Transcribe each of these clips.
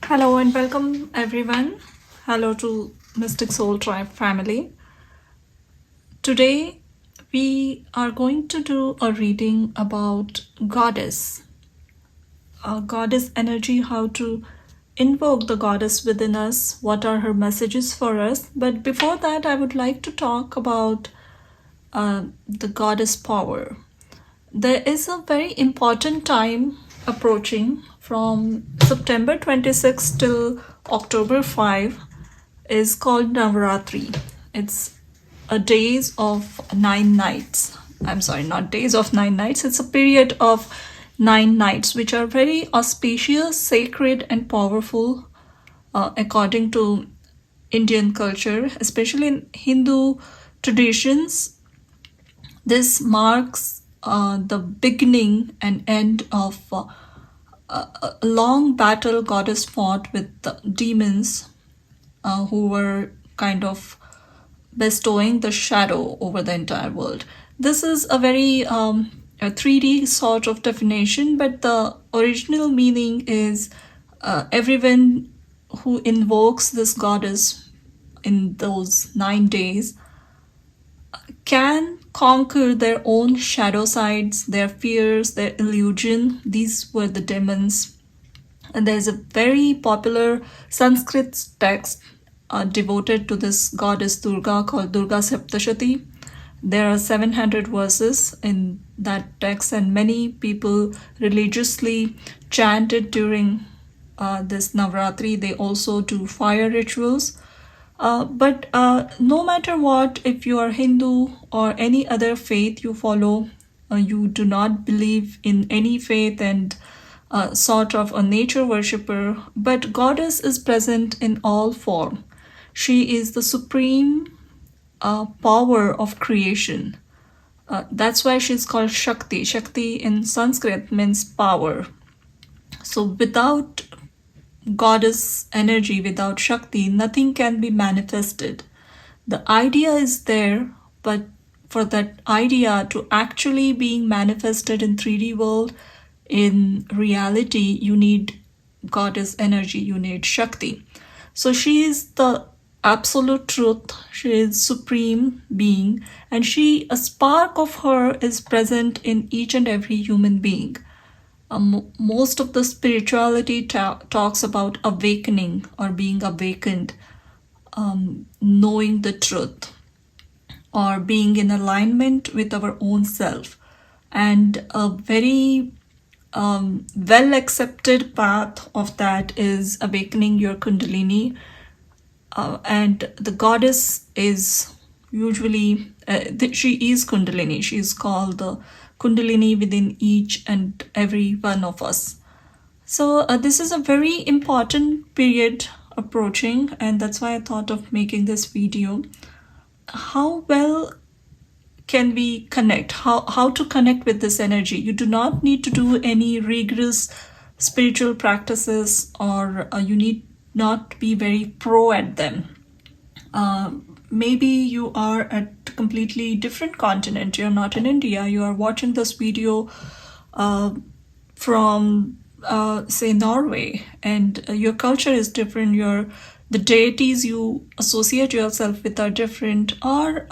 Hello and welcome everyone. Hello to Mystic Soul Tribe family. Today we are going to do a reading about goddess, goddess energy, how to invoke the goddess within us, what are her messages for us. But before that, I would like to talk about the goddess power. There is a very important time approaching from September 26 till October 5 is called Navratri. It's a days of 9 nights. I'm sorry, not days of 9 nights. It's a period of 9 nights, which are very auspicious, sacred, and powerful according to Indian culture, especially in Hindu traditions. This marks the beginning and end of a long battle goddess fought with the demons who were kind of bestowing the shadow over the entire world. This is a very a 3D sort of definition, but the original meaning is everyone who invokes this goddess in those 9 days can conquer their own shadow sides, their fears, their illusion. These were the demons. And there's a very popular Sanskrit text devoted to this goddess Durga called Durga Saptashati. There are 700 verses in that text, and many people religiously chant it during this Navratri. They also do fire rituals. But no matter what, if you are Hindu or any other faith you follow, you do not believe in any faith and sort of a nature worshipper, but goddess is present in all form. She is the supreme power of creation. That's why she's called Shakti. Shakti in Sanskrit means power. So without goddess energy, without Shakti, nothing can be manifested. The idea is there, but for that idea to actually being manifested in 3D world, in reality, you need goddess energy, you need Shakti. So she is the absolute truth, she is supreme being, and a spark of her is present in each and every human being. Most of the spirituality talks about awakening or being awakened, knowing the truth, or being in alignment with our own self. And a very well accepted path of that is awakening your Kundalini. And the goddess is usually, she is Kundalini. She is called the Kundalini within each and every one of us. So this is a very important period approaching, and that's why I thought of making this video. How well can we connect? How to connect with this energy? You do not need to do any rigorous spiritual practices, or you need not be very pro at them. Maybe you are at a completely different continent. You're not in India. You are watching this video from say Norway, and your culture is different. The deities you associate yourself with are different, or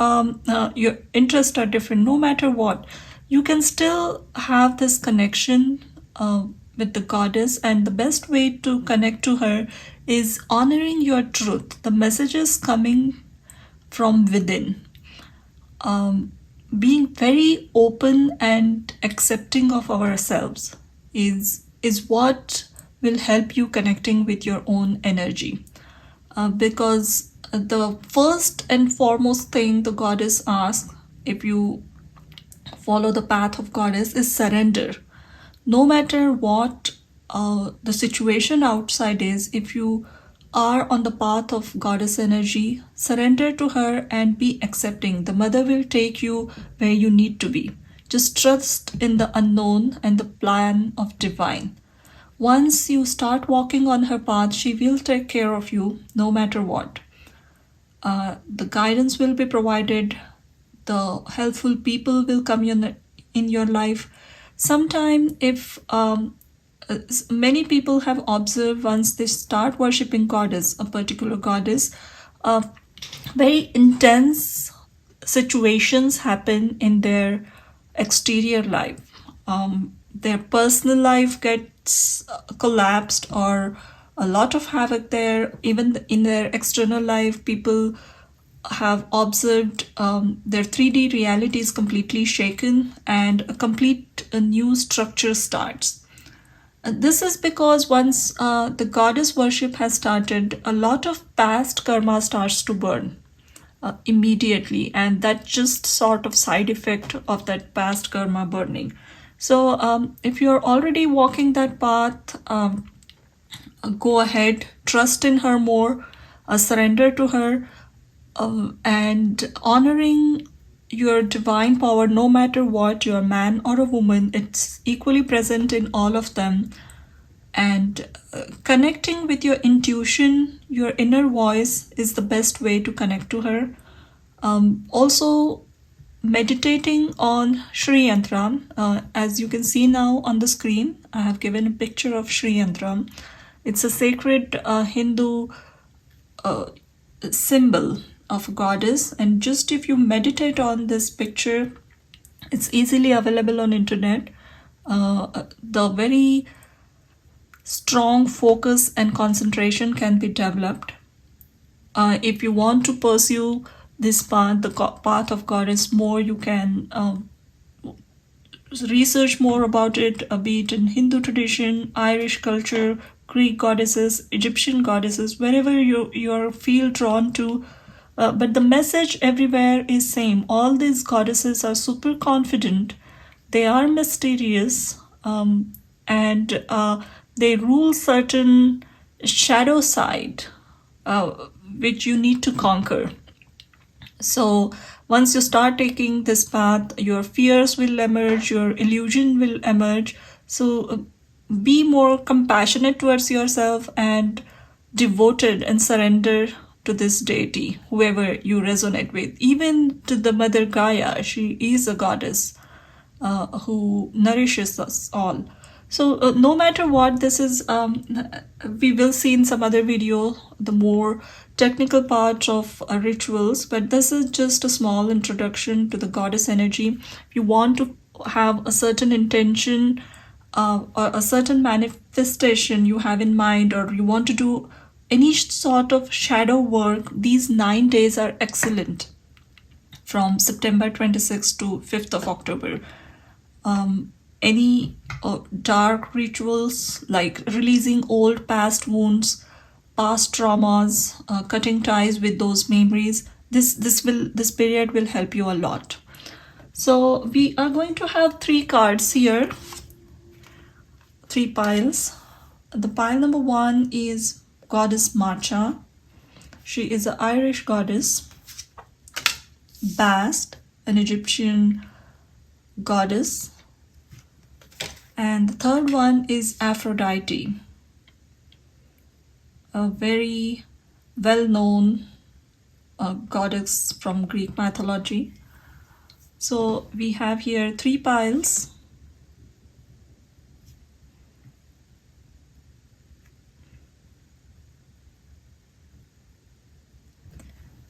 your interests are different. No matter what, you can still have this connection with the goddess, and the best way to connect to her is honoring your truth, the messages coming from within. Being very open and accepting of ourselves is what will help you connecting with your own energy. Because the first and foremost thing the goddess asks, if you follow the path of goddess, is surrender. No matter what the situation outside is, if you are on the path of goddess energy, surrender to her and be accepting. The mother will take you where you need to be. Just trust in the unknown and the plan of divine. Once you start walking on her path, she will take care of you no matter what. The guidance will be provided. The helpful people will come in your life. Sometime if many people have observed once they start worshipping goddess, a particular goddess, very intense situations happen in their exterior life. Their personal life gets collapsed, or a lot of havoc there. Even in their external life, people have observed their 3D reality is completely shaken, and a new structure starts. This is because once the goddess worship has started, a lot of past karma starts to burn immediately, and that's just sort of side effect of that past karma burning. So if you're already walking that path, go ahead, trust in her more, surrender to her, and honoring your divine power, no matter what, you're a man or a woman, it's equally present in all of them. And connecting with your intuition, your inner voice, is the best way to connect to her. Also, meditating on Shri Yantram. As you can see now on the screen, I have given a picture of Shri Yantram. It's a sacred Hindu symbol of a goddess, and just if you meditate on this picture, it's easily available on internet. The very strong focus and concentration can be developed. If you want to pursue this path, the path of goddess more, you can research more about it, be it in Hindu tradition, Irish culture, Greek goddesses, Egyptian goddesses, wherever you feel drawn to. But the message everywhere is same. All these goddesses are super confident. They are mysterious, and they rule certain shadow side, which you need to conquer. So once you start taking this path, your fears will emerge, your illusion will emerge. So be more compassionate towards yourself and devoted and surrender to this deity, whoever you resonate with. Even to the Mother Gaia, she is a goddess who nourishes us all. So no matter what, this is, we will see in some other video the more technical part of rituals, but this is just a small introduction to the goddess energy. If you want to have a certain intention or a certain manifestation you have in mind, or you want to do any sort of shadow work, these 9 days are excellent, from September 26th to 5th of October. Any dark rituals like releasing old past wounds, past traumas, cutting ties with those memories, this period will help you a lot. So we are going to have 3 cards here, 3 piles. The pile number 1 is goddess Macha. She is an Irish goddess. Bast, an Egyptian goddess. And the third one is Aphrodite, a very well-known goddess from Greek mythology. So we have here 3 piles.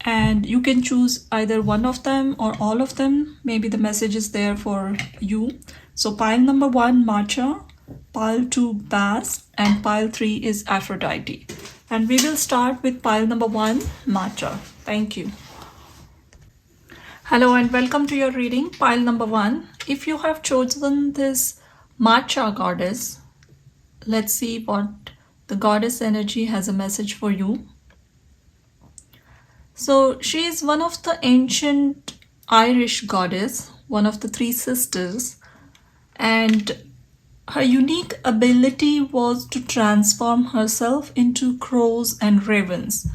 And you can choose either one of them or all of them. Maybe the message is there for you. So pile number 1, Macha, pile 2, Bast, and pile 3 is Aphrodite. And we will start with pile number 1, Macha. Thank you. Hello and welcome to your reading, pile number 1. If you have chosen this Macha goddess, let's see what the goddess energy has a message for you. So she is one of the ancient Irish goddess, one of the 3 sisters, and her unique ability was to transform herself into crows and ravens.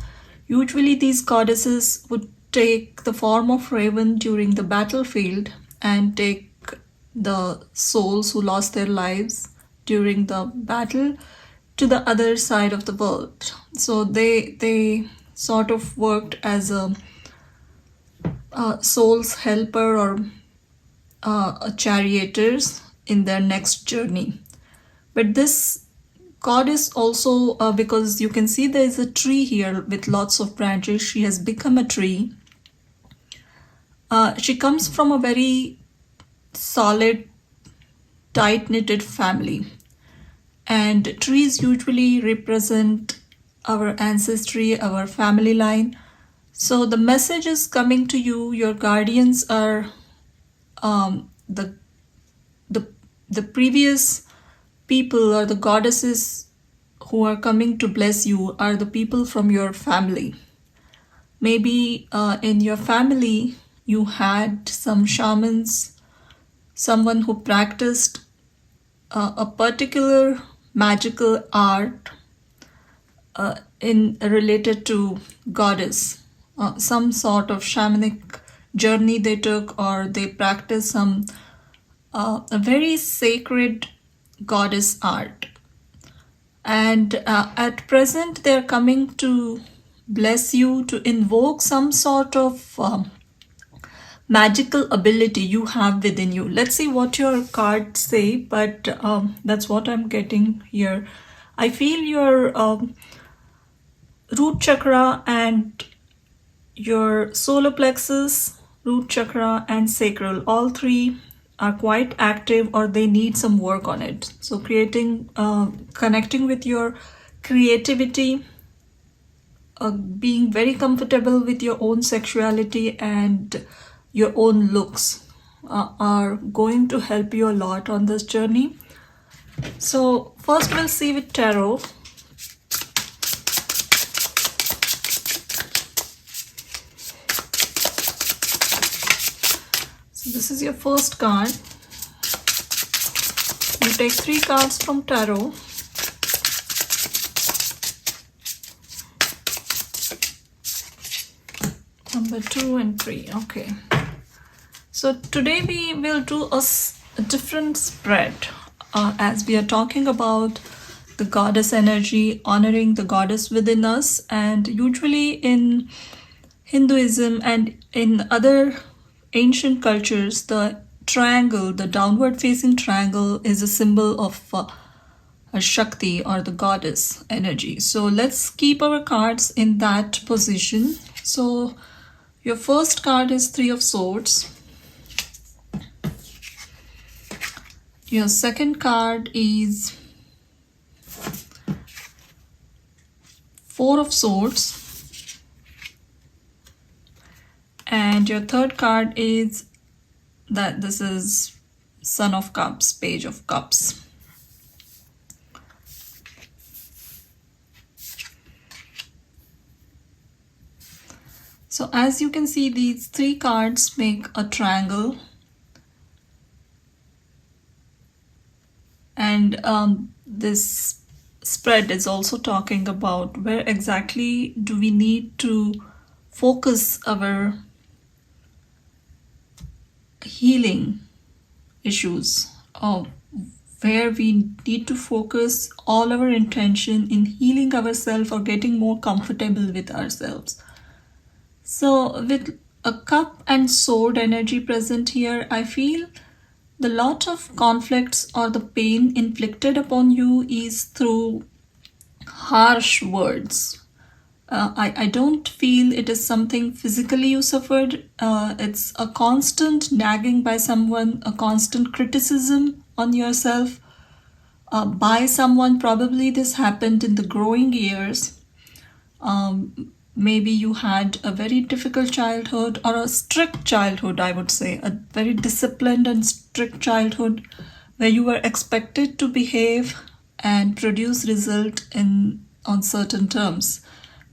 Usually these goddesses would take the form of raven during the battlefield and take the souls who lost their lives during the battle to the other side of the world. So they sort of worked as a soul's helper or charioteers in their next journey. But this goddess also, because you can see there is a tree here with lots of branches, she has become a tree. She comes from a very solid, tight-knitted family. And trees usually represent our ancestry, our family line. So the message is coming to you. Your guardians are the the previous people, or the goddesses who are coming to bless you are the people from your family. Maybe in your family you had some shamans, someone who practiced a particular magical art in related to goddess, some sort of shamanic journey they took, or they practiced some a very sacred goddess art. And at present they're coming to bless you, to invoke some sort of magical ability you have within you. Let's see what your cards say, but that's what I'm getting here. I feel your root chakra and your solar plexus, root chakra, and sacral, all three are quite active, or they need some work on it. So connecting with your creativity, being very comfortable with your own sexuality and your own looks are going to help you a lot on this journey. So first we'll see with tarot. So this is your first card. You take 3 cards from tarot. Number 2 and 3. Okay. So today we will do a different spread as we are talking about the goddess energy, honoring the goddess within us. And usually in Hinduism and in other ancient cultures, the triangle, the downward facing triangle, is a symbol of a Shakti, or the goddess energy. So let's keep our cards in that position. So your first card is 3 of Swords. Your second card is 4 of Swords. And your third card is that this is Son of Cups, Page of Cups. So as you can see, these 3 cards make a triangle. And this spread is also talking about where exactly do we need to focus our healing issues, or where we need to focus all our intention in healing ourselves or getting more comfortable with ourselves. So with a cup and sword energy present here, I feel the lot of conflicts or the pain inflicted upon you is through harsh words. I don't feel it is something physically you suffered. It's a constant nagging by someone, a constant criticism on yourself by someone. Probably this happened in the growing years. Maybe you had a very difficult childhood, or a strict childhood, I would say, a very disciplined and strict childhood where you were expected to behave and produce result on certain terms.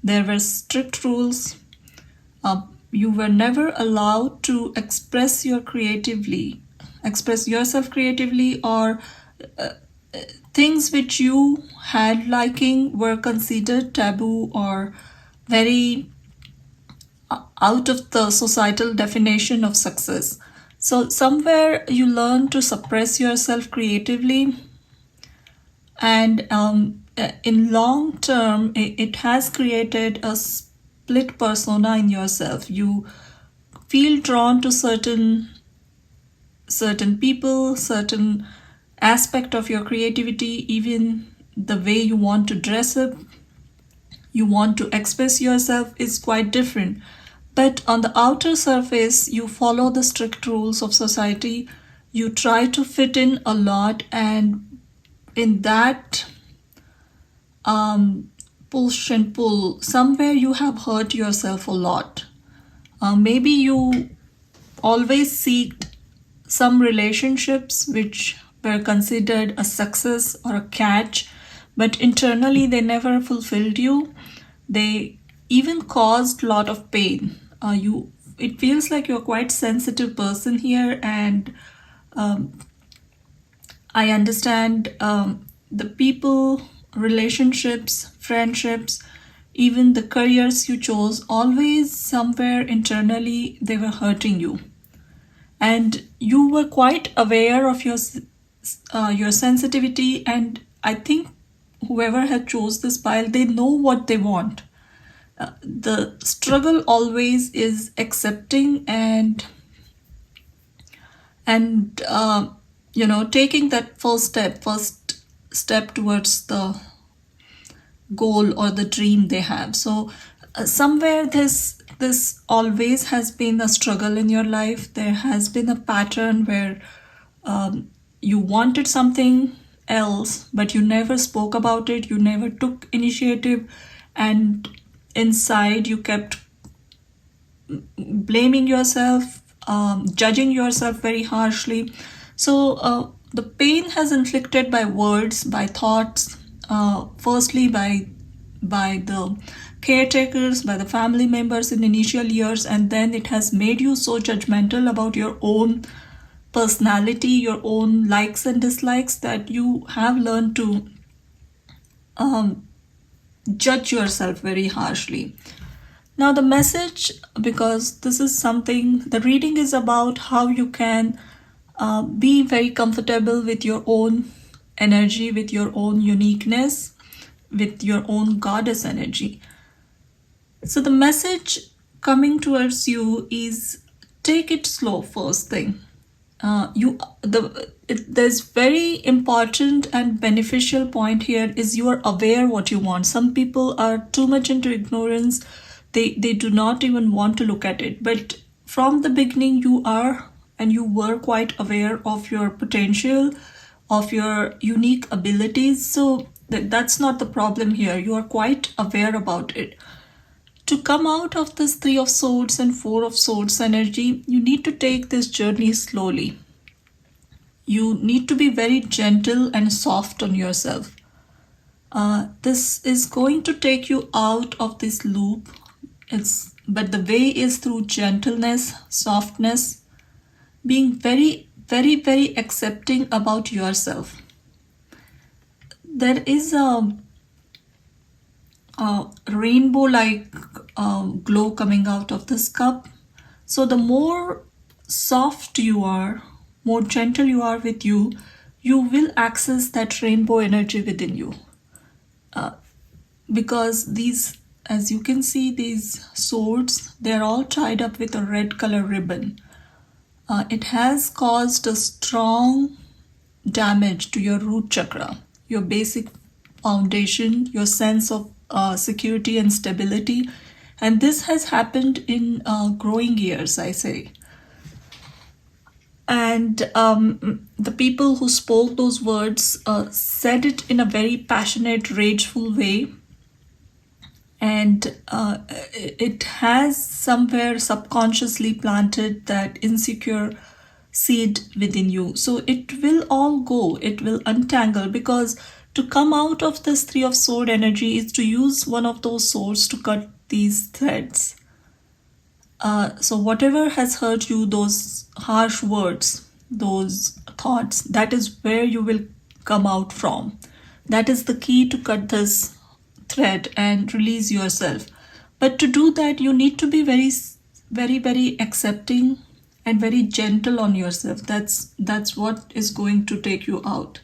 There were strict rules. You were never allowed to express yourself creatively, or things which you had liking were considered taboo or very out of the societal definition of success. So somewhere you learn to suppress yourself creatively, and in long term it has created a split persona in yourself. You feel drawn to certain people, certain aspect of your creativity, even the way you want to dress up, you want to express yourself is quite different. But on the outer surface, you follow the strict rules of society. You try to fit in a lot, and in that push and pull, somewhere you have hurt yourself a lot. Maybe you always seeked some relationships which were considered a success or a catch, but internally they never fulfilled you. They even caused a lot of pain. It feels like you're quite sensitive person here, and I understand the people, relationships, friendships, even the careers you chose, always somewhere internally they were hurting you. And you were quite aware of your sensitivity, and I think whoever had chose this pile, they know what they want. The struggle always is accepting and taking that first step towards the goal or the dream they have. So somewhere this always has been a struggle in your life. There has been a pattern where you wanted something else, but you never spoke about it, you never took initiative, and inside you kept blaming yourself, judging yourself very harshly. So the pain has inflicted by words, by thoughts, firstly by the caretakers, by the family members in initial years, and then it has made you so judgmental about your own personality, your own likes and dislikes, that you have learned to judge yourself very harshly. Now, the message, because this is something, the reading is about how you can be very comfortable with your own energy, with your own uniqueness, with your own goddess energy. So, the message coming towards you is take it slow, first thing. There's very important and beneficial point here is you are aware what you want. Some people are too much into ignorance. They do not even want to look at it. But from the beginning, you are and you were quite aware of your potential, of your unique abilities. So that's not the problem here. You are quite aware about it. To come out of this Three of Swords and Four of Swords energy, you need to take this journey slowly. You need to be very gentle and soft on yourself. This is going to take you out of this loop. But the way is through gentleness, softness, being very, very, very accepting about yourself. There is a rainbow-like glow coming out of this cup. So the more soft you are, more gentle you are with you, you will access that rainbow energy within you. Because these, as you can see, these swords, they're all tied up with a red color ribbon. It has caused a strong damage to your root chakra, your basic foundation, your sense of security and stability. And this has happened in growing years, I say. And the people who spoke those words said it in a very passionate, rageful way. And it has somewhere subconsciously planted that insecure seed within you. So it will all go, it will untangle, because to come out of this Three of Sword energy is to use one of those swords to cut these threads. So whatever has hurt you, those harsh words, those thoughts, that is where you will come out from. That is the key to cut this thread and release yourself. But to do that, you need to be very, very, very accepting and very gentle on yourself. That's what is going to take you out.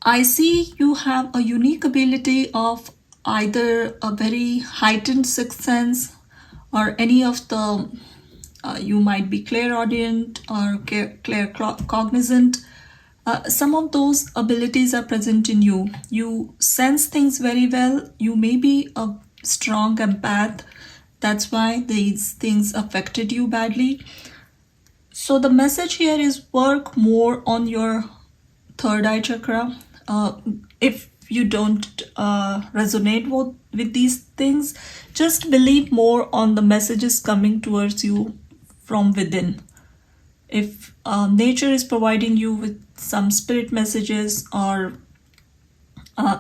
I see you have a unique ability of either a very heightened sixth sense or any of the You might be clairaudient or claircognizant. Some of those abilities are present in you. You sense things very well. You may be a strong empath. That's why these things affected you badly. So the message here is work more on your third eye chakra. If you don't resonate with these things, just believe more on the messages coming towards you from within. If nature is providing you with some spirit messages or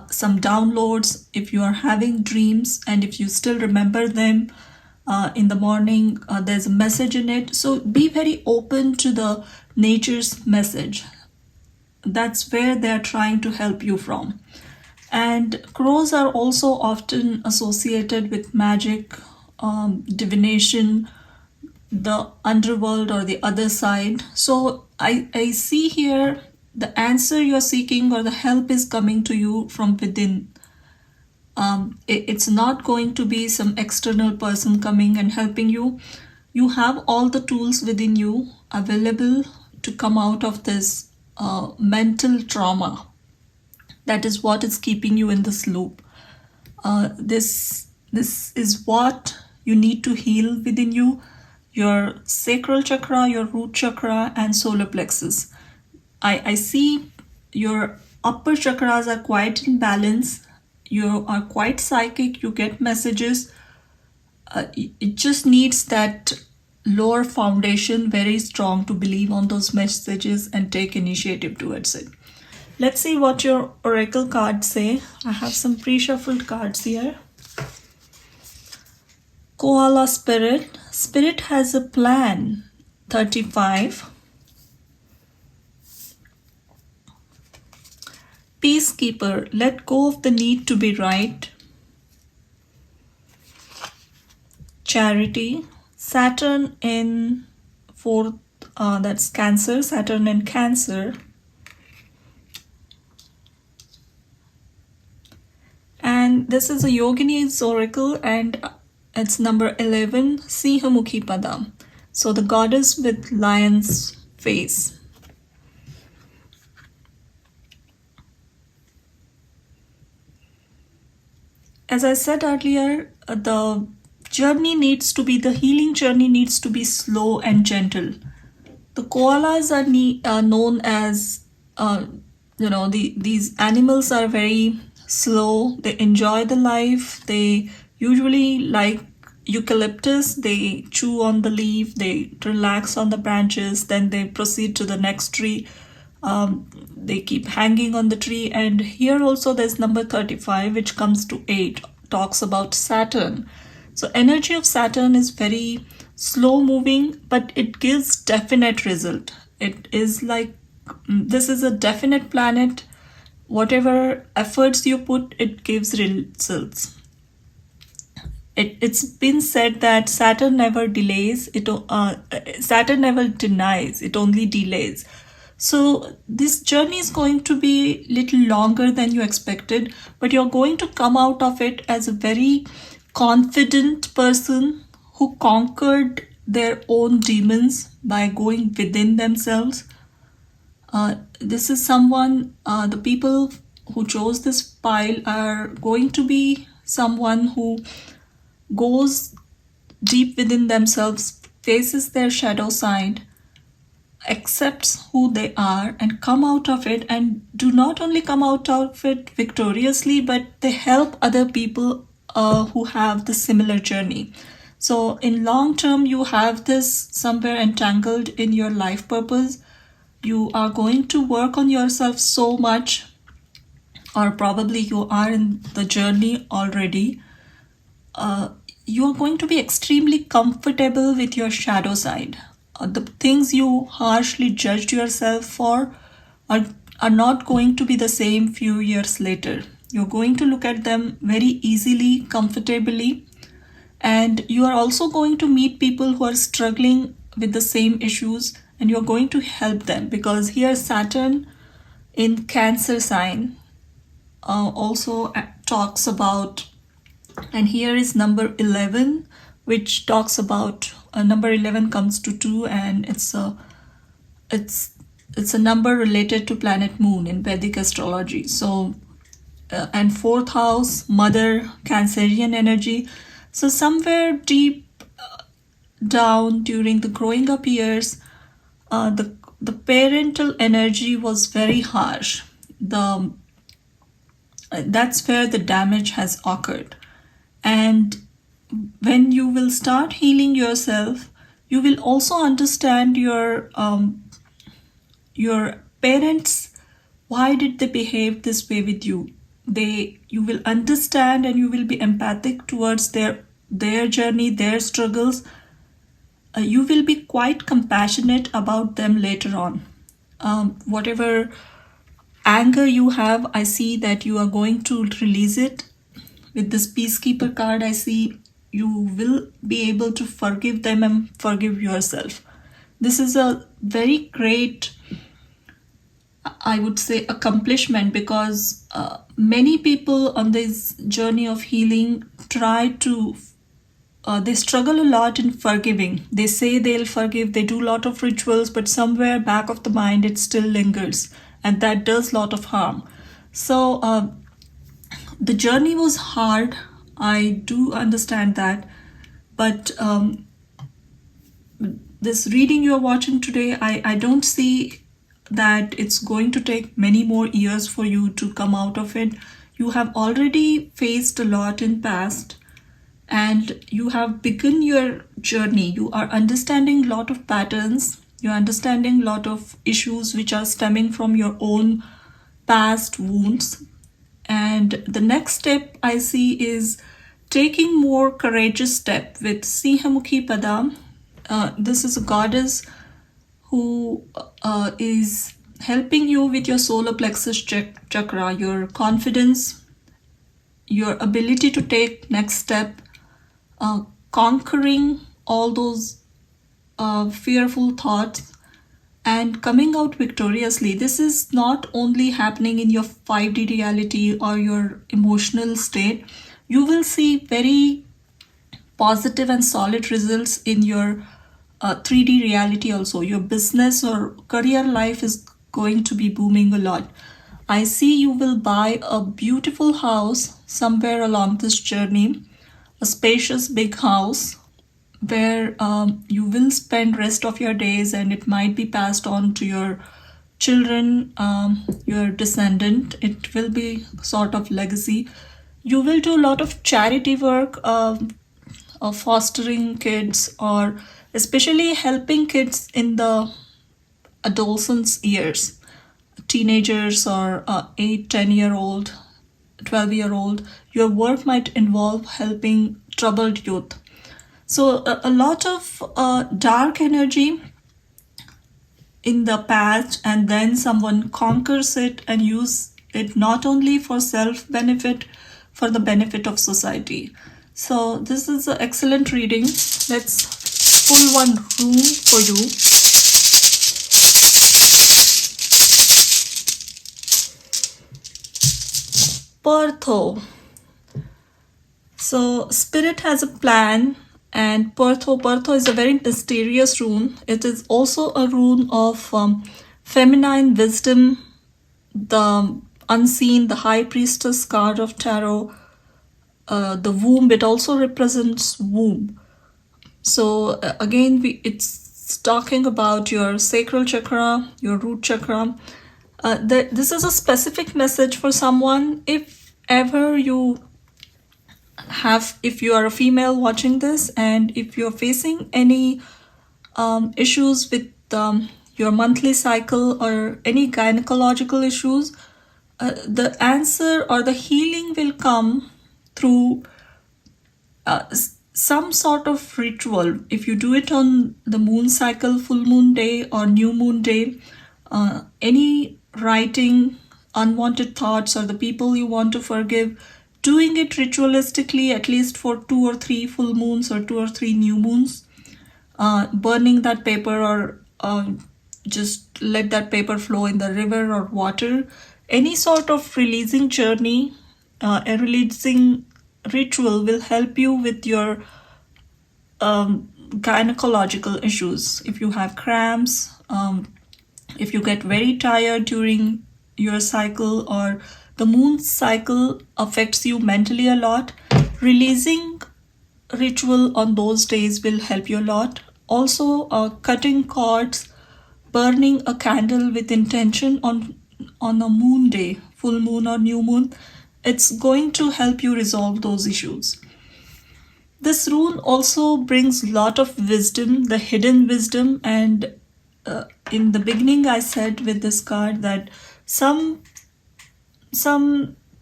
some downloads, if you are having dreams and if you still remember them in the morning, there's a message in it. So be very open to the nature's message. That's where they're trying to help you from. And crows are also often associated with magic, divination, the underworld or the other side. So I see here the answer you're seeking or the help is coming to you from within. It's not going to be some external person coming and helping you. You have all the tools within you available to come out of this mental trauma. That is what is keeping you in this loop. This is what you need to heal within you. Your sacral chakra, your root chakra, and solar plexus. I see your upper chakras are quite in balance. You are quite psychic. You get messages. It just needs that lower foundation very strong to believe on those messages and take initiative towards it. Let's see what your oracle cards say. I have some pre-shuffled cards here. Koala Spirit. Spirit has a plan. 35. Peacekeeper. Let go of the need to be right. Charity. Saturn in 4th, that's Cancer. Saturn in Cancer. And this is a Yogini's oracle and it's number 11, Sihamukhi Pada. So the goddess with lion's face. As I said earlier, the healing journey needs to be slow and gentle. The koalas are known as, these animals are very slow. They enjoy the life. They usually like eucalyptus. They chew on the leaf. They relax on the branches. Then they proceed to the next tree. They keep hanging on the tree. And here also there's number 35, which comes to 8, talks about Saturn. So energy of Saturn is very slow moving, but it gives definite result. It is like, this is a definite planet. Whatever efforts you put, it gives results. It's been said that Saturn never delays. Saturn never denies. It only delays. So this journey is going to be a little longer than you expected, but you're going to come out of it as a very confident person who conquered their own demons by going within themselves. This is someone, the people who chose this pile are going to be someone who goes deep within themselves, faces their shadow side, accepts who they are and come out of it, and do not only come out of it victoriously, but they help other people who have the similar journey. So in long term, you have this somewhere entangled in your life purpose. You are going to work on yourself so much, or probably you are in the journey already. You are going to be extremely comfortable with your shadow side. The things you harshly judged yourself for are not going to be the same few years later. You're going to look at them very easily, comfortably, and you are also going to meet people who are struggling with the same issues, and you're going to help them, because here Saturn in Cancer sign also talks about, and here is number 11, which talks about number 11 comes to 2, and it's a number related to planet Moon in Vedic astrology. So and fourth house, mother, Cancerian energy. So somewhere deep down during the growing up years, the parental energy was very harsh. The That's where the damage has occurred. And when you will start healing yourself, you will also understand your parents, why did they behave this way with you. You will understand, and you will be empathic towards their journey, their struggles. You will be quite compassionate about them later on. Whatever anger you have, I see that you are going to release it. With this Peacekeeper card, I see you will be able to forgive them and forgive yourself. This is a very great, I would say, accomplishment, because many people on this journey of healing they struggle a lot in forgiving. They say they'll forgive, they do a lot of rituals, but somewhere back of the mind it still lingers, and that does a lot of harm. So the journey was hard, I do understand that, but this reading you're watching today, I don't see that it's going to take many more years for you to come out of it. You have already faced a lot in past, and you have begun your journey. You are understanding a lot of patterns, you're understanding a lot of issues which are stemming from your own past wounds. And the next step I see is taking more courageous step with Sihamukhi Pada. This is a goddess who is helping you with your solar plexus chakra, your confidence, your ability to take next step, conquering all those fearful thoughts and coming out victoriously. This is not only happening in your 5D reality or your emotional state. You will see very positive and solid results in your 3D reality also. Your business or career life is going to be booming a lot. I see you will buy a beautiful house somewhere along this journey, a spacious big house where you will spend rest of your days, and it might be passed on to your children, your descendant. It will be sort of legacy. You will do a lot of charity work of fostering kids, or especially helping kids in the adolescence years, teenagers or 8-10-year-old, 12-year-old. Your work might involve helping troubled youth. So a lot of dark energy in the past, and then someone conquers it and use it not only for self-benefit, for the benefit of society. So this is an excellent reading. Let's pull one room for you. Pertho. So spirit has a plan, and Pertho is a very mysterious rune. It is also a rune of feminine wisdom, the unseen, the high priestess card of tarot, the womb. It also represents womb. So again, it's talking about your sacral chakra, your root chakra. This is a specific message for someone. If ever you if you are a female watching this, and if you're facing any issues with your monthly cycle or any gynecological issues, the answer or the healing will come through some sort of ritual. If you do it on the moon cycle, full moon day or new moon day, any writing unwanted thoughts or the people you want to forgive, doing it ritualistically at least for 2 or 3 full moons or 2 or 3 new moons, burning that paper, or just let that paper flow in the river or water. Any sort of releasing journey, a releasing ritual will help you with your gynecological issues. If you have cramps, if you get very tired during your cycle, or the moon cycle affects you mentally a lot, releasing ritual on those days will help you a lot. Also, cutting cords, burning a candle with intention on a moon day, full moon or new moon, it's going to help you resolve those issues. This rune also brings a lot of wisdom, the hidden wisdom. And in the beginning I said with this card that some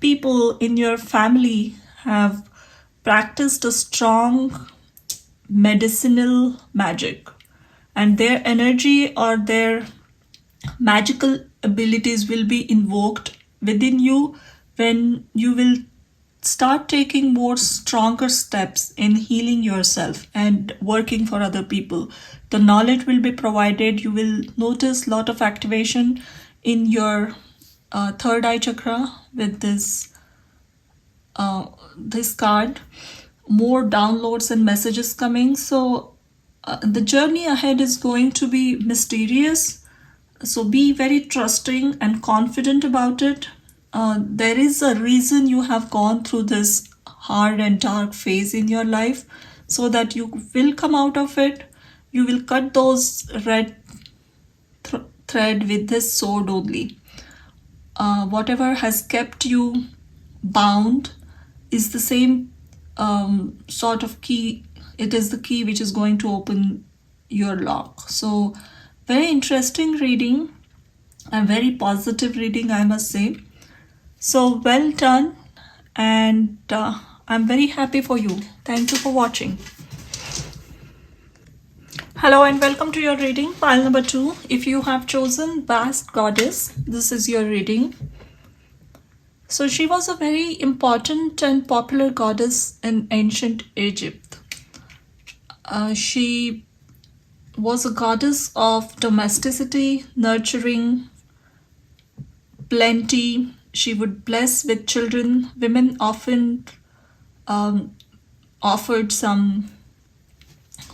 people in your family have practiced a strong medicinal magic, and their energy or their magical abilities will be invoked within you when you will start taking more stronger steps in healing yourself and working for other people. The knowledge will be provided. You will notice a lot of activation in your third eye chakra with this card. More downloads and messages coming. So the journey ahead is going to be mysterious. So be very trusting and confident about it. There is a reason you have gone through this hard and dark phase in your life, so that you will come out of it. You will cut those red thread with this sword only. Whatever has kept you bound is the same sort of key. It is the key which is going to open your lock. So very interesting reading and very positive reading, I must say. So well done, and I'm very happy for you. Thank you for watching. Hello and welcome to your reading, pile number 2. If you have chosen Bast Goddess, this is your reading. So she was a very important and popular goddess in ancient Egypt. She was a goddess of domesticity, nurturing, plenty. She would bless with children. Women often offered some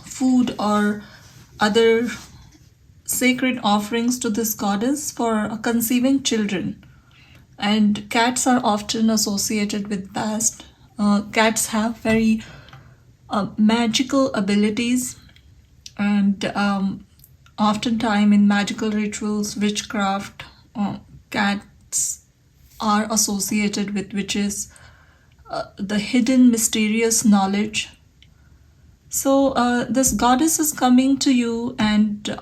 food or other sacred offerings to this goddess for conceiving children. And cats are often associated with Bast. Cats have very magical abilities, and oftentimes in magical rituals, witchcraft, cats are associated with witches, the hidden mysterious knowledge. So this goddess is coming to you, and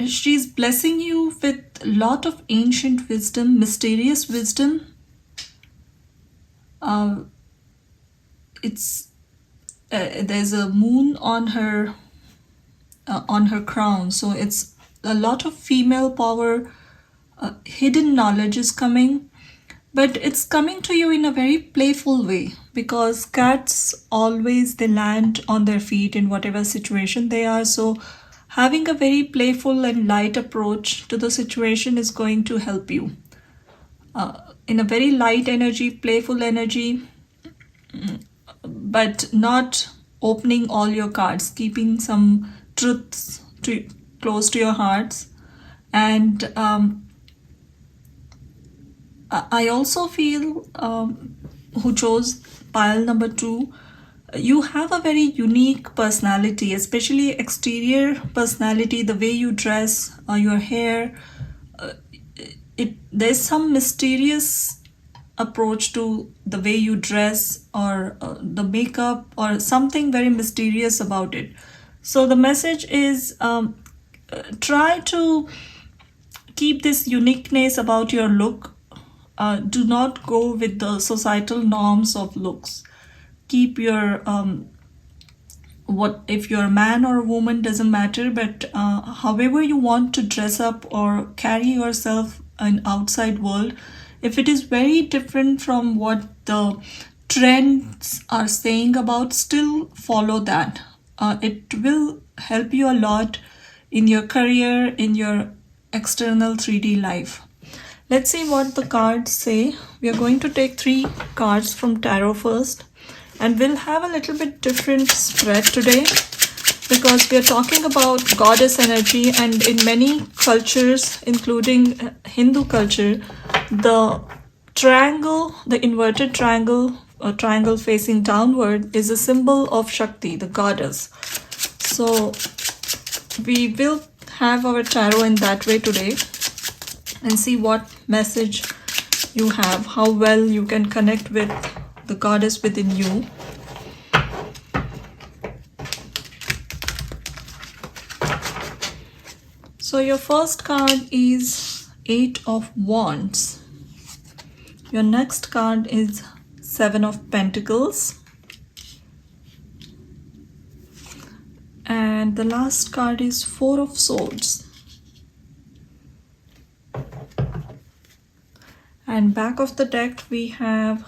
she's blessing you with a lot of ancient wisdom, mysterious wisdom. There's a moon on her crown, so it's a lot of female power. Hidden knowledge is coming, but it's coming to you in a very playful way, because cats always, they land on their feet in whatever situation they are. So having a very playful and light approach to the situation is going to help you. In a very light energy, playful energy, but not opening all your cards, keeping some truths close to your hearts. And I also feel, who chose pile number 2, you have a very unique personality, especially exterior personality, the way you dress, your hair. There's some mysterious approach to the way you dress, or the makeup, or something very mysterious about it. So the message is, try to keep this uniqueness about your look. Do not go with the societal norms of looks. Keep your if you're a man or a woman, doesn't matter, but however you want to dress up or carry yourself in outside world, if it is very different from what the trends are saying about, still follow that. It will help you a lot in your career, in your external 3D life. Let's see what the cards say. We are going to take 3 cards from tarot first. And we'll have a little bit different spread today because we are talking about goddess energy, and in many cultures, including Hindu culture, the triangle, the inverted triangle, a triangle facing downward, is a symbol of Shakti, the goddess. So we will have our tarot in that way today and see what message you have, how well you can connect with the goddess within you. So your first card is 8 of Wands. Your next card is 7 of Pentacles. And the last card is 4 of Swords. And back of the deck we have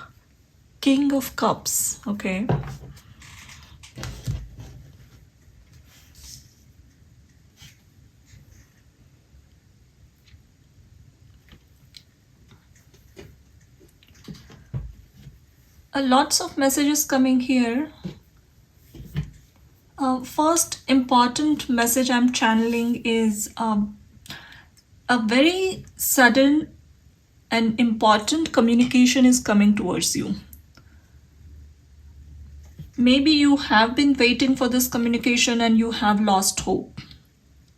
King of Cups. Okay. Lots of messages coming here. First important message I'm channeling is a very sudden and important communication is coming towards you. Maybe you have been waiting for this communication and you have lost hope.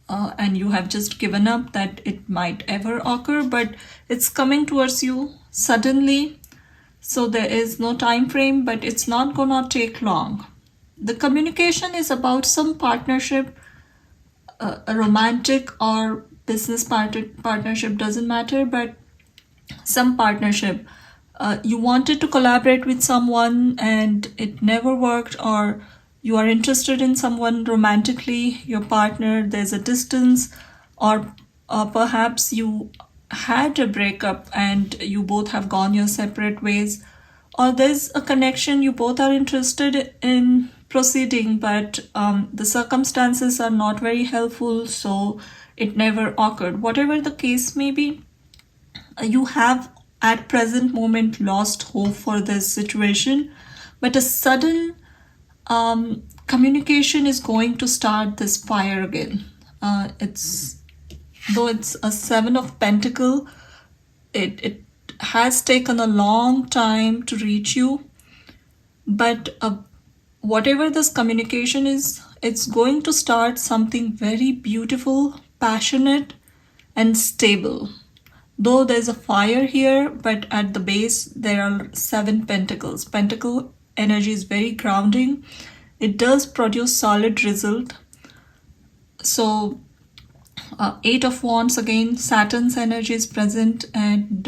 And you have just given up that it might ever occur, but it's coming towards you suddenly. So there is no time frame, but it's not gonna take long. The communication is about some partnership, a romantic or business partnership, doesn't matter, but some partnership. You wanted to collaborate with someone and it never worked, or you are interested in someone romantically, your partner, there's a distance, or perhaps you had a breakup and you both have gone your separate ways, or there's a connection, you both are interested in proceeding, but the circumstances are not very helpful, so it never occurred. Whatever the case may be, you have at present moment lost hope for this situation, but a sudden communication is going to start this fire again. Though it's a 7 of Pentacle, it has taken a long time to reach you, but whatever this communication is, it's going to start something very beautiful, passionate, and stable. Though there's a fire here, but at the base there are 7 pentacles. Pentacle energy is very grounding. It does produce solid result. So 8 of Wands, again Saturn's energy is present, and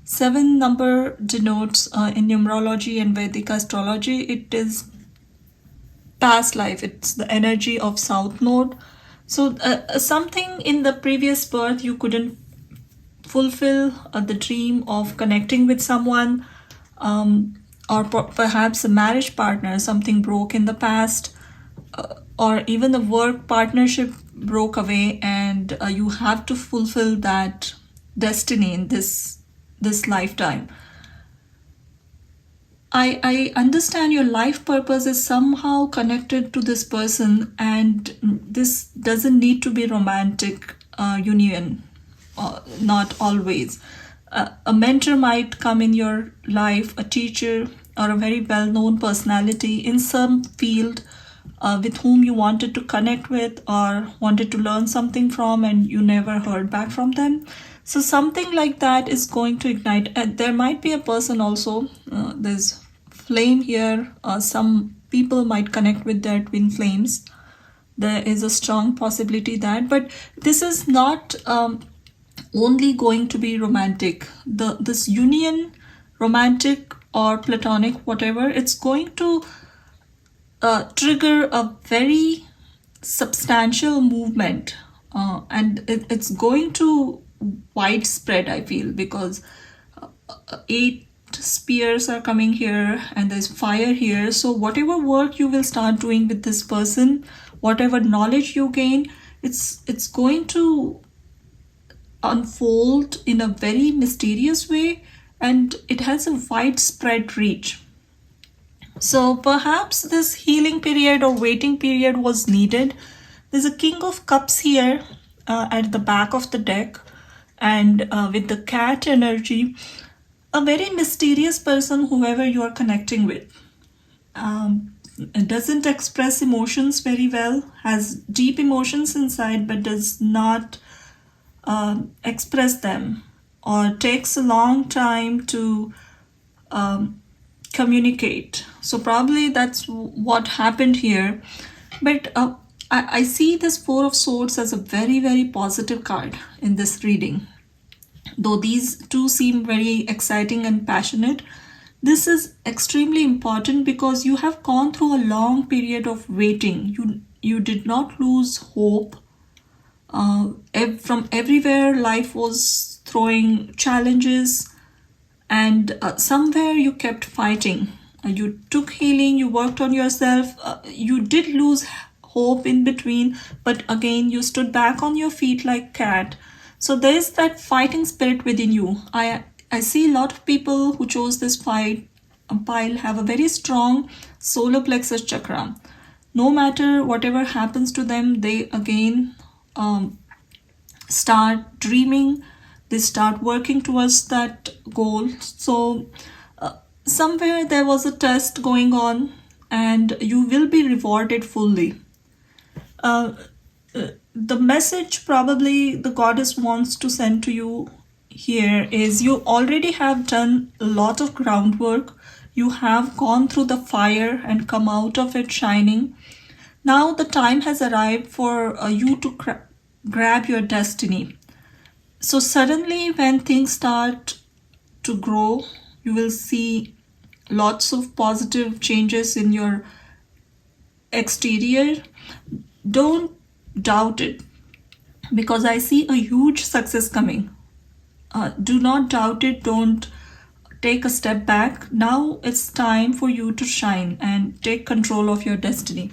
7 number denotes in numerology and Vedic astrology, it is past life. It's the energy of South Node. So something in the previous birth you couldn't fulfill the dream of connecting with someone, or perhaps a marriage partner, something broke in the past, or even a work partnership broke away, and you have to fulfill that destiny in this lifetime. I understand your life purpose is somehow connected to this person, and this doesn't need to be romantic union. Not always. A mentor might come in your life, a teacher or a very well-known personality in some field with whom you wanted to connect with or wanted to learn something from, and you never heard back from them. So something like that is going to ignite. There might be a person also, there's flame here. Some people might connect with their twin flames. There is a strong possibility that, but this is not only going to be romantic. This union, romantic or platonic, whatever, it's going to trigger a very substantial movement, and it's going to widespread, I feel, because 8 spears are coming here and there's fire here. So whatever work you will start doing with this person, whatever knowledge you gain, it's going to unfold in a very mysterious way, and it has a widespread reach. So perhaps this healing period or waiting period was needed. There's a King of Cups here at the back of the deck, and with the cat energy, a very mysterious person, whoever you are connecting with. Doesn't express emotions very well, has deep emotions inside, but does not express them, or takes a long time to communicate. So probably that's what happened here. But I see this Four of Swords as a very, very positive card in this reading. Though these two seem very exciting and passionate, this is extremely important because you have gone through a long period of waiting. You did not lose hope. From everywhere, life was throwing challenges, and somewhere you kept fighting. You took healing, you worked on yourself, you did lose hope in between, but again you stood back on your feet like cat. So there is that fighting spirit within you. I see a lot of people who chose this fight pile have a very strong solar plexus chakra. No matter whatever happens to them, they again start dreaming, they start working towards that goal. So somewhere there was a test going on, and you will be rewarded fully. The message probably the goddess wants to send to you here is you already have done a lot of groundwork. You have gone through the fire and come out of it shining. Now the time has arrived for you to grab your destiny. So suddenly when things start to grow, you will see lots of positive changes in your exterior. Don't doubt it, because I see a huge success coming. Do not doubt it. Don't take a step back. Now it's time for you to shine and take control of your destiny.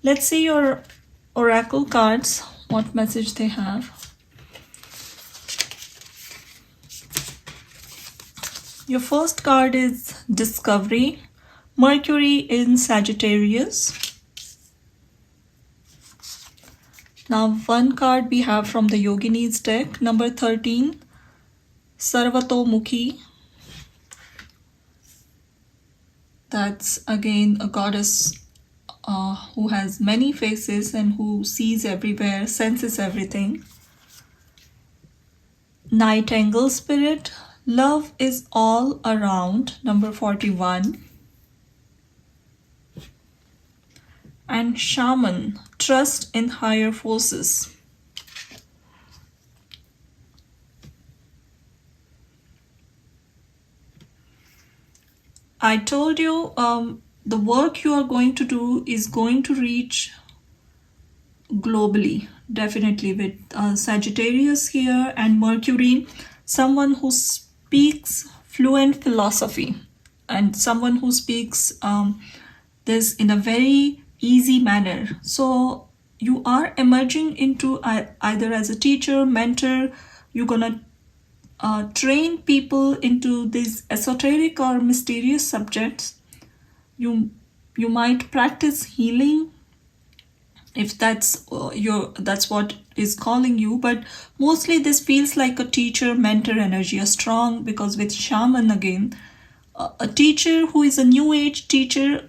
Let's see your oracle cards, what message they have. Your first card is Discovery, Mercury in Sagittarius. Now one card we have from the Yogini's deck, number 13, Sarvatomukhi. That's again a goddess who has many faces and who sees everywhere, senses everything. Nightingale Spirit, Love is All Around, number 41. And Shaman, Trust in Higher Forces. I told you the work you are going to do is going to reach globally, definitely, with Sagittarius here and Mercury, someone who speaks fluent philosophy and someone who speaks this in a very easy manner. So you are emerging into either as a teacher, mentor. You're gonna train people into these esoteric or mysterious subjects. You might practice healing if that's that's what is calling you, but mostly this feels like a teacher mentor energy, a strong, because with shaman again, a teacher who is a new age teacher,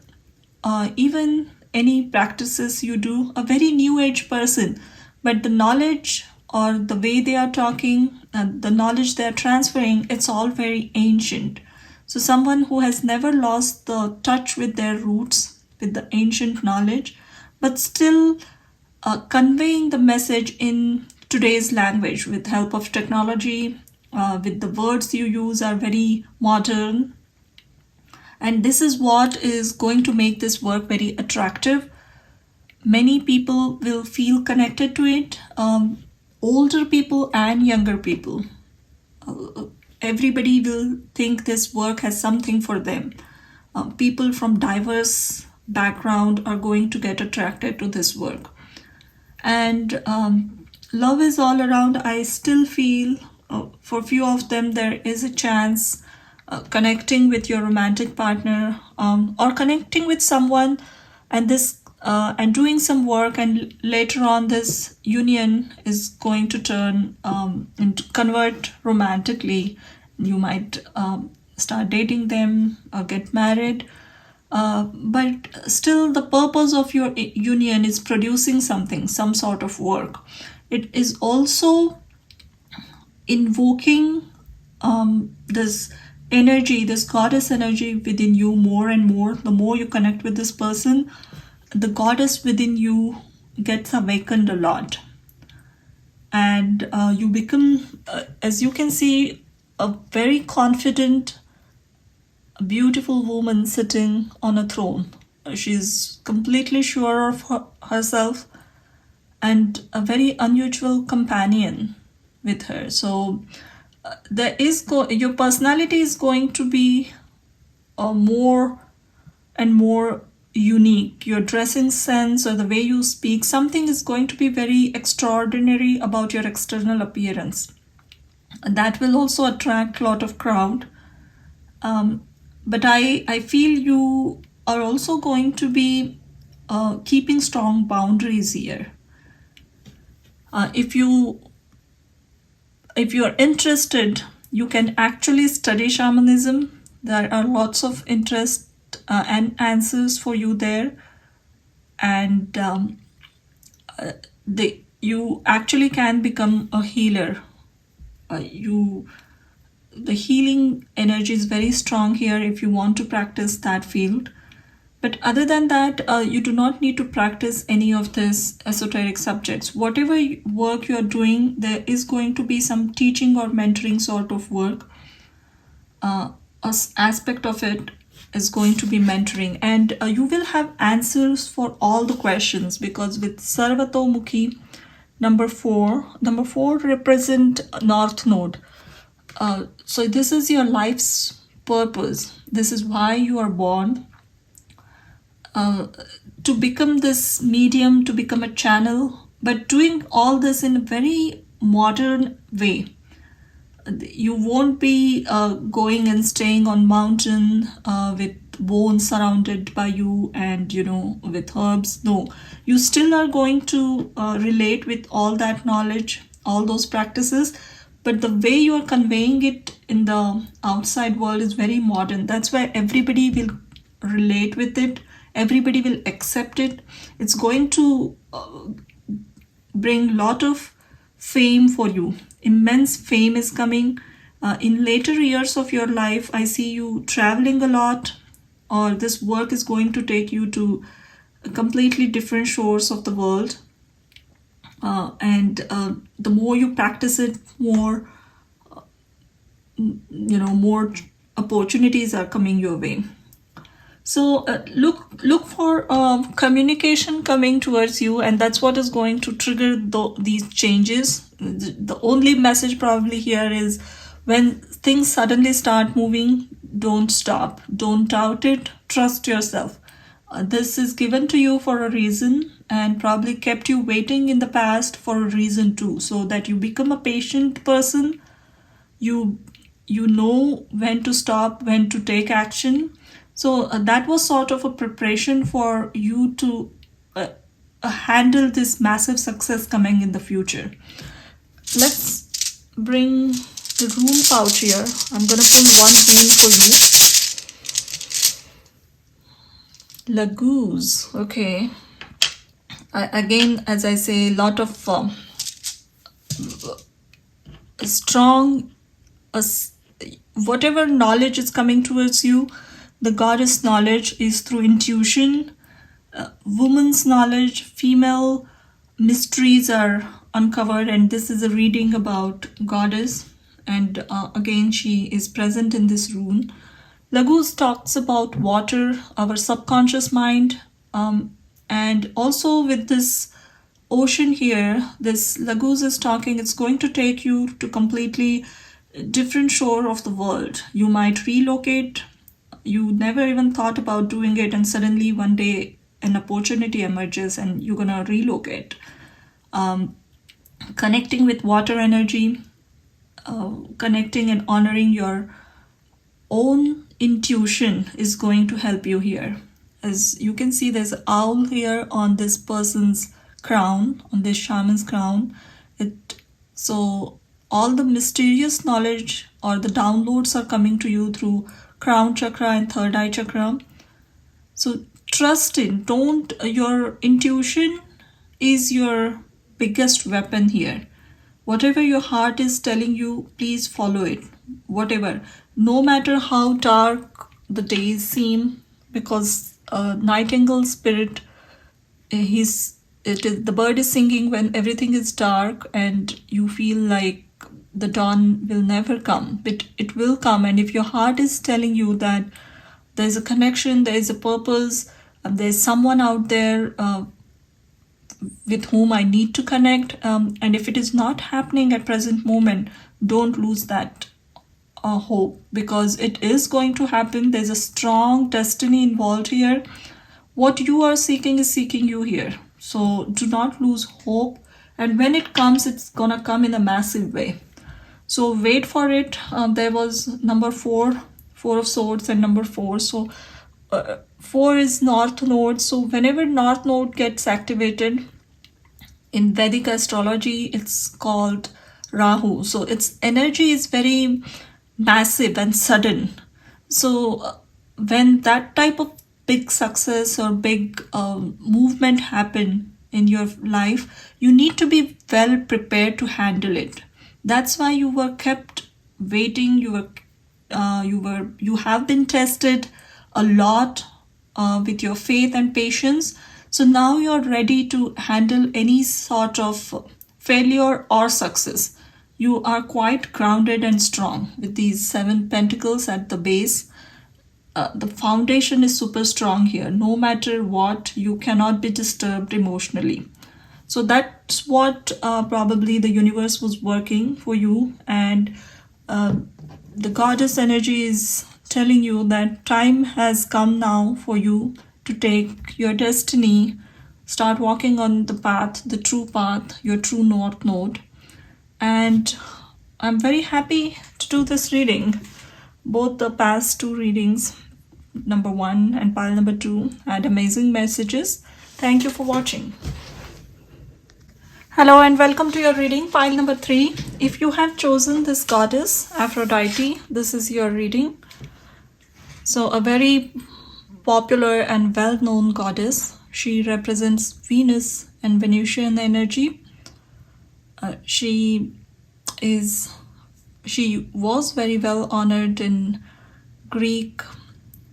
even any practices you do, a very new age person, but the knowledge or the way they are talking, the knowledge they are transferring, it's all very ancient. So someone who has never lost the touch with their roots, with the ancient knowledge, but still conveying the message in today's language with help of technology, with the words you use are very modern. And this is what is going to make this work very attractive. Many people will feel connected to it, older people and younger people. Everybody will think this work has something for them. People from diverse background are going to get attracted to this work. And love is all around. I still feel for few of them there is a chance connecting with your romantic partner, or connecting with someone, and this and doing some work, and later on this union is going to turn into convert romantically. You might start dating them or get married, but still the purpose of your union is producing something, some sort of work. It is also invoking this energy, this goddess energy within you more and more. The more you connect with this person, the goddess within you gets awakened a lot, and you become, as you can see, a very confident, beautiful woman sitting on a throne. She's completely sure of herself, and a very unusual companion with her. So there is your personality is going to be more and more unique. Your dressing sense or the way you speak, something is going to be very extraordinary about your external appearance. And that will also attract a lot of crowd. But I feel you are also going to be keeping strong boundaries here. If you are interested, you can actually study shamanism. There are lots of interest and answers for you there, and you actually can become a healer. The healing energy is very strong here if you want to practice that field. But other than that, you do not need to practice any of these esoteric subjects. Whatever work you're doing, there is going to be some teaching or mentoring sort of work. An aspect of it is going to be mentoring. And you will have answers for all the questions, because with Sarvatomukhi, number 4 represent North Node. So this is your life's purpose. This is why you are born. To become this medium, to become a channel, but doing all this in a very modern way. You won't be going and staying on mountain with bones surrounded by you and with herbs. No, you still are going to relate with all that knowledge, all those practices, but the way you are conveying it in the outside world is very modern. That's why everybody will relate with it. Everybody will accept it. It's going to bring a lot of fame for you. Immense fame is coming. In later years of your life, I see you traveling a lot, or this work is going to take you to completely different shores of the world. And the more you practice it, more opportunities are coming your way. So look for communication coming towards you, and that's what is going to trigger these changes. The only message probably here is, when things suddenly start moving, don't stop, don't doubt it, trust yourself. This is given to you for a reason, and probably kept you waiting in the past for a reason too, so that you become a patient person. You know when to stop, when to take action. So that was sort of a preparation for you to handle this massive success coming in the future. Let's bring the rune pouch here. I'm going to pull one rune for you. Laguz. Okay. Again, as I say, a lot of strong, whatever knowledge is coming towards you, the goddess knowledge is through intuition. Woman's knowledge, female mysteries are uncovered, and this is a reading about goddess. And again, she is present in this rune. Laguz talks about water, our subconscious mind, and also with this ocean here, this Laguz is talking, it's going to take you to completely different shore of the world. You might relocate. You never even thought about doing it, and suddenly one day an opportunity emerges and you're gonna relocate. Connecting with water energy, connecting and honoring your own intuition is going to help you here. As you can see, there's an owl here on this person's crown, on this shaman's crown. So all the mysterious knowledge or the downloads are coming to you through crown chakra and third eye chakra. So trust in, your intuition is your biggest weapon here. Whatever your heart is telling you, please follow it. Whatever, no matter how dark the days seem, because nightingale spirit, the bird is singing when everything is dark and you feel like the dawn will never come, but it will come. And if your heart is telling you that there's a connection, there is a purpose, there's someone out there with whom I need to connect, and if it is not happening at present moment, don't lose that hope, because it is going to happen. There's a strong destiny involved here. What you are seeking is seeking you here. So do not lose hope. And when it comes, it's gonna come in a massive way. So wait for it. There was number 4 of swords and number 4. So 4 is north node. So whenever north node gets activated in Vedic astrology, it's called Rahu. So its energy is very massive and sudden. So when that type of big success or big movement happen in your life, you need to be well prepared to handle it. That's why you were kept waiting. You have been tested a lot with your faith and patience. So now you're ready to handle any sort of failure or success. You are quite grounded and strong with these 7 pentacles at the base. The foundation is super strong here. No matter what, you cannot be disturbed emotionally. So that's what probably the universe was working for you. And the goddess energy is telling you that time has come now for you to take your destiny, start walking on the path, the true path, your true north node. And I'm very happy to do this reading. Both the past 2 readings, number 1 and pile number 2, had amazing messages. Thank you for watching. Hello and welcome to your reading, pile number 3. If you have chosen this goddess, Aphrodite, this is your reading. So a very popular and well-known goddess. She represents Venus and Venusian energy. She was very well honored in Greek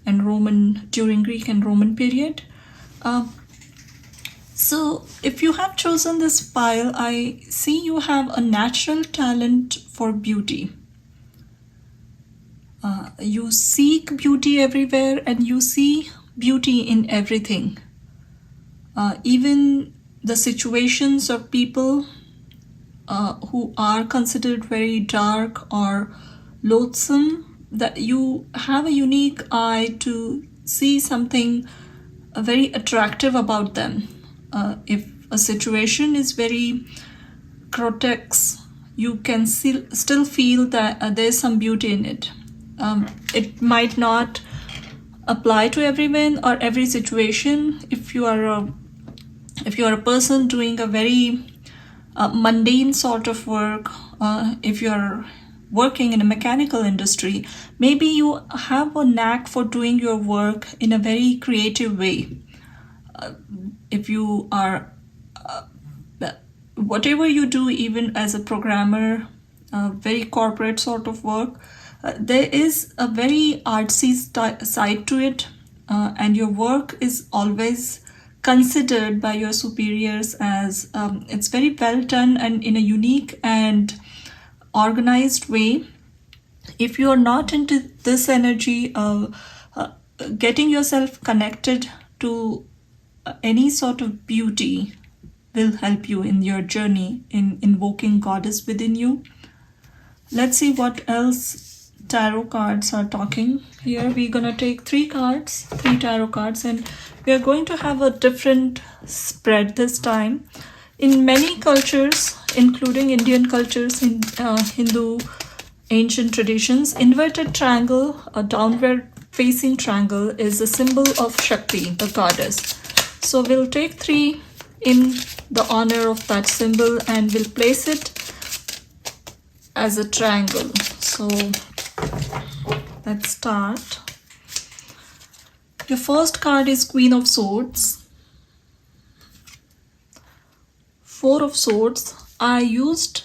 and Roman, during Greek and Roman period. So if you have chosen this pile, I see you have a natural talent for beauty. You seek beauty everywhere and you see beauty in everything. Even the situations or people who are considered very dark or loathsome, that you have a unique eye to see something very attractive about them. If a situation is very grotesque, you can still feel that there's some beauty in it. It might not apply to everyone or every situation. If you are a person doing a very mundane sort of work, if you are working in a mechanical industry, maybe you have a knack for doing your work in a very creative way. If you are whatever you do, even as a programmer, very corporate sort of work, there is a very artsy side to it, and your work is always considered by your superiors as it's very well done and in a unique and organized way. If you are not into this energy, getting yourself connected to any sort of beauty will help you in your journey in invoking goddess within you. Let's see what else tarot cards are talking here. We're gonna take 3 tarot cards, and we are going to have a different spread this time. In many cultures, including Indian cultures, in Hindu, ancient traditions, inverted triangle, a downward facing triangle, is a symbol of Shakti, the goddess. So we'll take 3 in the honor of that symbol and we'll place it as a triangle. So let's start. Your first card is Queen of Swords, 4 of Swords. I used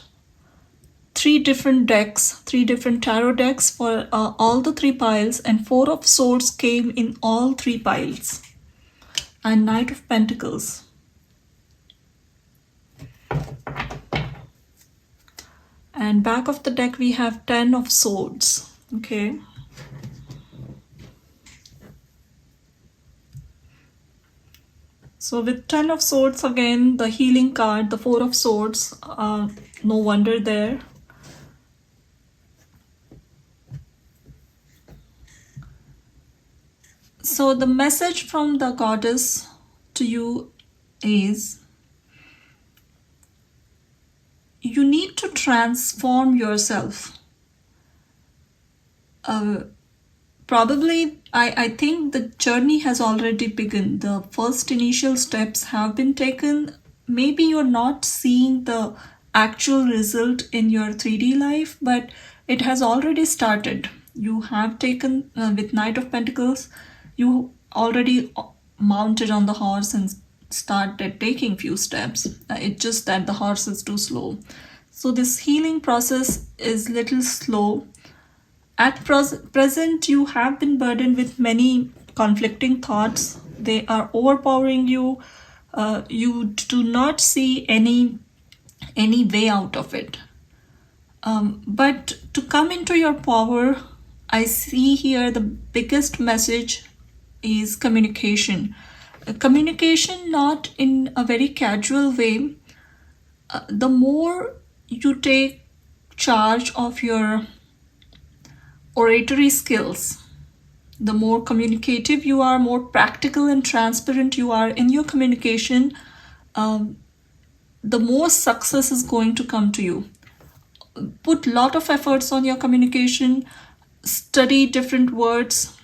3 different decks, 3 different tarot decks for all the 3 piles, and 4 of Swords came in all 3 piles. And Knight of Pentacles. And back of the deck we have 10 of Swords. Okay. So with 10 of Swords again, the healing card, the 4 of Swords, no wonder there. So the message from the goddess to you is, you need to transform yourself. Probably, I think the journey has already begun. The first initial steps have been taken. Maybe you're not seeing the actual result in your 3D life, but it has already started. You have taken, with Knight of Pentacles, you already mounted on the horse and started taking few steps. It's just that the horse is too slow. So this healing process is little slow. At present, you have been burdened with many conflicting thoughts. They are overpowering you. You do not see any way out of it. But to come into your power, I see here the biggest message is communication. Communication not in a very casual way. The more you take charge of your oratory skills, the more communicative you are, more practical and transparent you are in your communication, the more success is going to come to you. Put a lot of efforts on your communication, study different words,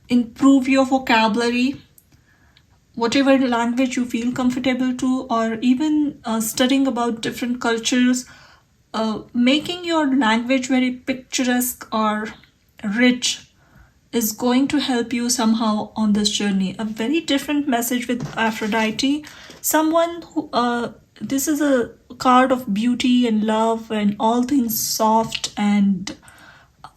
improve your vocabulary, whatever language you feel comfortable to, or even studying about different cultures. Making your language very picturesque or rich is going to help you somehow on this journey. A very different message with Aphrodite. Someone who, this is a card of beauty and love and all things soft and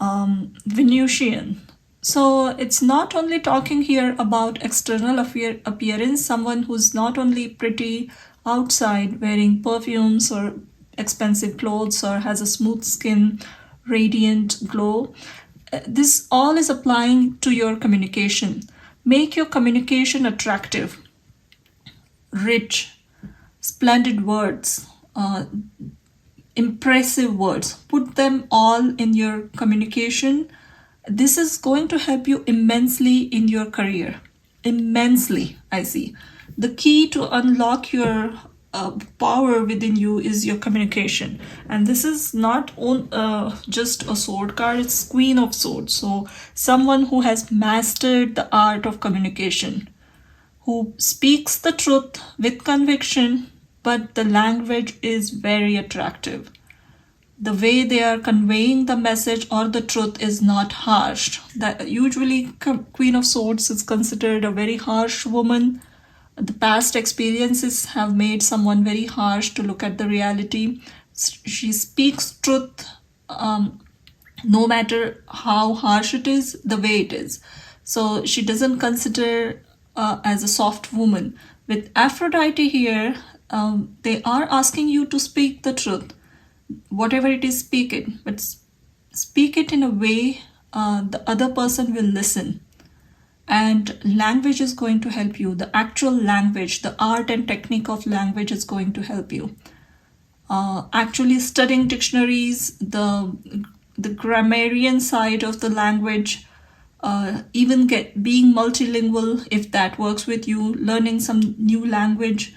Venusian. So it's not only talking here about external appearance, someone who's not only pretty outside wearing perfumes or expensive clothes or has a smooth skin, radiant glow. This all is applying to your communication. Make your communication attractive, rich, splendid words, impressive words. Put them all in your communication. This is going to help you immensely in your career. Immensely, I see. The key to unlock your power within you is your communication. And this is not just a sword card, it's Queen of Swords. So someone who has mastered the art of communication, who speaks the truth with conviction, but the language is very attractive. The way they are conveying the message or the truth is not harsh. That usually Queen of Swords is considered a very harsh woman. The past experiences have made someone very harsh to look at the reality. She speaks truth, no matter how harsh it is, the way it is. So she doesn't consider as a soft woman. With Aphrodite here, they are asking you to speak the truth. Whatever it is, speak it. But speak it in a way the other person will listen. And language is going to help you. The actual language, the art and technique of language is going to help you. Actually studying dictionaries, the grammarian side of the language, even being multilingual, if that works with you, learning some new language,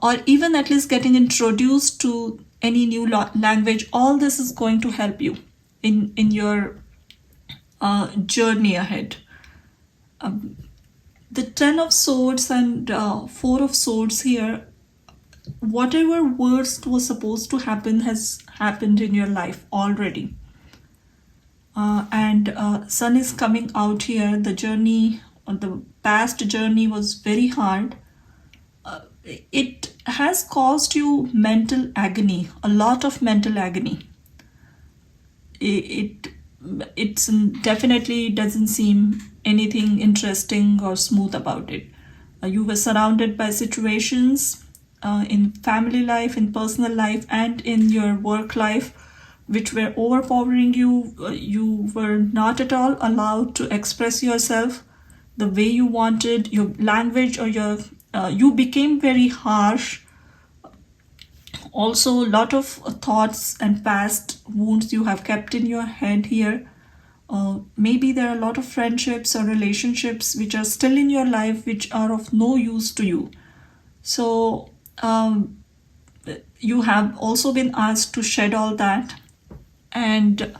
or even at least getting introduced to any new language, all this is going to help you in your journey ahead. The 10 of swords and 4 of swords here, whatever worst was supposed to happen has happened in your life already. And sun is coming out here. The journey, or the past journey, was very hard. It has caused you mental agony, a lot of mental agony. It's definitely doesn't seem anything interesting or smooth about it. You were surrounded by situations in family life, in personal life, and in your work life, which were overpowering you. You were not at all allowed to express yourself the way you wanted. Your language, or your you became very harsh. Also, a lot of thoughts and past wounds you have kept in your head here. Maybe there are a lot of friendships or relationships which are still in your life, which are of no use to you. So you have also been asked to shed all that. And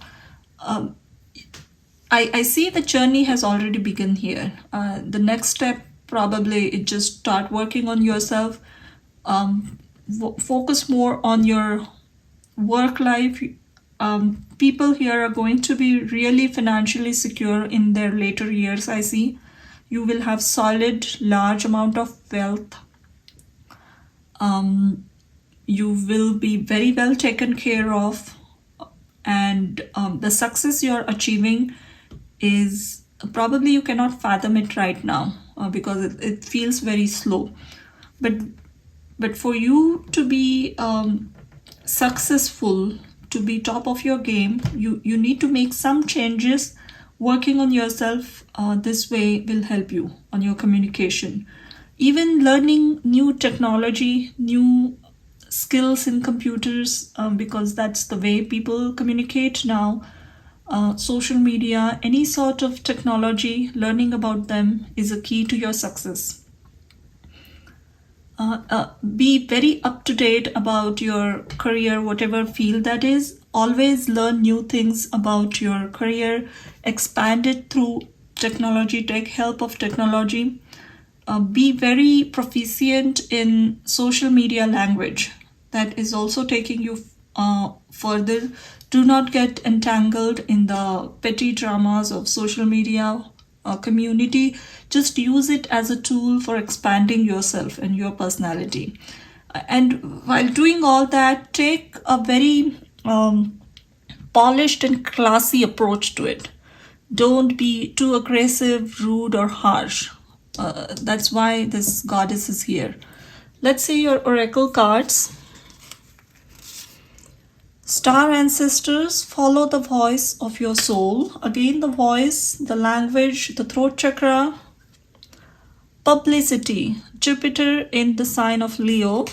I see the journey has already begun here. The next step probably is just start working on yourself. Focus more on your work life. People here are going to be really financially secure in their later years. I see you will have solid, large amount of wealth. You will be very well taken care of, and the success you're achieving is probably you cannot fathom it right now because it feels very slow. But for you to be successful, to be top of your game, you need to make some changes. Working on yourself this way will help you on your communication. Even learning new technology, new skills in computers, because that's the way people communicate now. Social media, any sort of technology, learning about them is a key to your success. Be very up to date about your career, whatever field that is. Always learn new things about your career. Expand it through technology, take help of technology. Be very proficient in social media language. That is also taking you further. Do not get entangled in the petty dramas of social media community. Just use it as a tool for expanding yourself and your personality. And while doing all that, take a very polished and classy approach to it. Don't be too aggressive, rude, or harsh. That's why this goddess is here. Let's see your oracle cards. Star ancestors, follow the voice of your soul. Again, the voice, the language, the throat chakra. Publicity, Jupiter in the sign of Leo.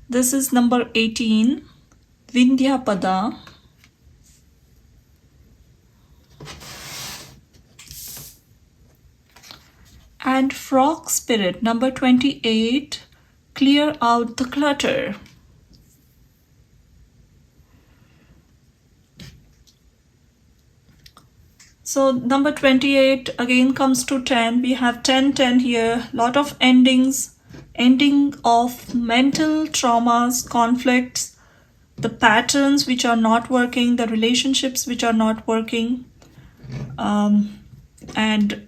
This is number 18, Vindhyapada. And Frog Spirit, number 28, clear out the clutter. So number 28 again comes to 10. We have 10 here. Lot of endings, ending of mental traumas, conflicts, the patterns which are not working, the relationships which are not working, and